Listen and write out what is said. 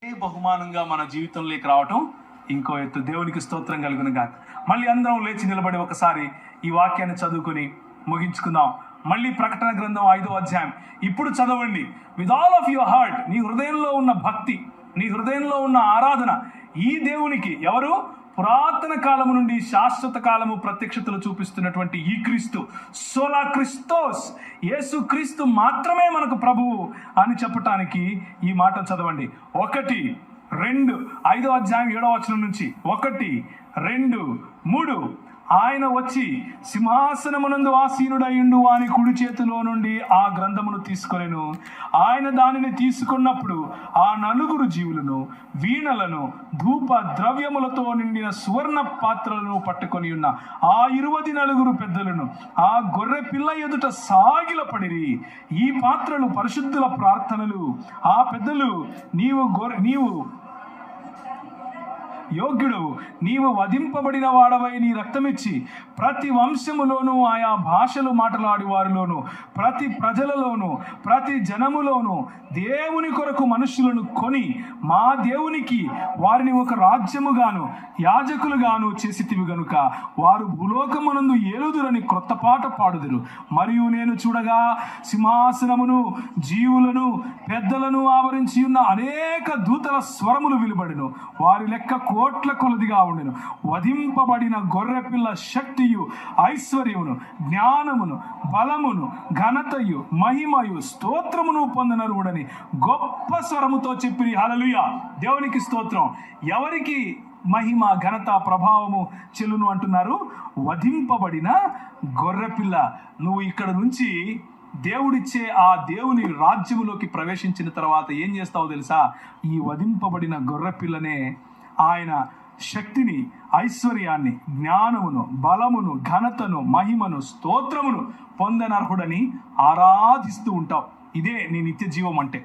బహుమానంగా మన జీవితంలోకి రావటం ఇంకో ఎత్తు. దేవునికి స్తోత్రం కలుగును గాక. మళ్ళీ అందరం లేచి నిలబడి ఒకసారి ఈ వాక్యాన్ని చదువుకొని ముగించుకుందాం. మళ్ళీ ప్రకటన గ్రంథం 5వ అధ్యాయం ఇప్పుడు చదవండి. With all of your heart, నీ హృదయంలో ఉన్న భక్తి, నీ హృదయంలో ఉన్న ఆరాధన ఈ దేవునికి, ఎవరు? పురాతన కాలము నుండి శాశ్వత కాలము ప్రత్యక్షతలు చూపిస్తున్నటువంటి ఈ క్రీస్తు, సోలా క్రిస్తోస్, యేసు క్రీస్తు మాత్రమే మనకు ప్రభువు అని చెప్పటానికి ఈ మాట చదవండి. 1, 2, 5వ అధ్యాయం 7వ వచనం నుంచి 1, 2, 3. ఆయన వచ్చి సింహాసనమునందు ఆసీనుడయుండు వాని కుడి చేతిలో నుండి ఆ గ్రంథమును తీసుకొనెను. ఆయన దానిని తీసుకున్నప్పుడు ఆ 4 జీవులను, వీణలను, ధూప ద్రవ్యములతో నిండిన సువర్ణ పాత్రలను పట్టుకొని ఉన్న ఆ 24 పెద్దలను ఆ గొర్రె పిల్ల ఎదుట సాగిలపడిరి. ఈ పాత్రలు పరిశుద్ధుల ప్రార్థనలు. ఆ పెద్దలు, నీవు యోగ్యుడు, నీవు వధింపబడిన వాడవై నీ రక్తమిచ్చి ప్రతి వంశములోను, ఆయా భాషలు మాట్లాడి వారిలోను, ప్రతి ప్రజలలోను, ప్రతి జనములోను దేవుని కొరకు మనుషులను కొని మా దేవునికి వారిని ఒక రాజ్యముగాను యాజకులుగాను చేసితివి గనుక వారు భూలోకమునందు ఏలుదురని క్రొత్త పాట పాడుదురు. మరియు నేను చూడగా సింహాసనమును, జీవులను, పెద్దలను ఆవరించి ఉన్న అనేక దూతల స్వరములు విలువబడెను. వారి లెక్క కోట్ల కొలదిగా ఉండెను. వధింపబడిన గొర్రెపిల్ల శక్తియు, ఐశ్వర్యమును, జ్ఞానమును, బలమును, ఘనతయు, మహిమయు, స్తోత్రమును పొందనరుడని గొప్ప స్వరముతో చెప్పిరి. హల్లెలూయా, దేవునికి స్తోత్రం. ఎవరికి మహిమ, ఘనత, ప్రభావము చెల్లును అంటున్నారు? వధింపబడిన గొర్రెపిల్ల. నువ్వు ఇక్కడ నుంచి దేవుడిచ్చే ఆ దేవుని రాజ్యములోకి ప్రవేశించిన తర్వాత ఏం చేస్తావో తెలుసా? ఈ వధింపబడిన గొర్రెపిల్లనే ఆయన శక్తిని, ఐశ్వర్యాన్ని, జ్ఞానమును, బలమును, ఘనతను, మహిమను, స్తోత్రమును పొందనర్హుడని ఆరాధిస్తూ ఉంటావు. ఇదే నీ నిత్య జీవం అంటే.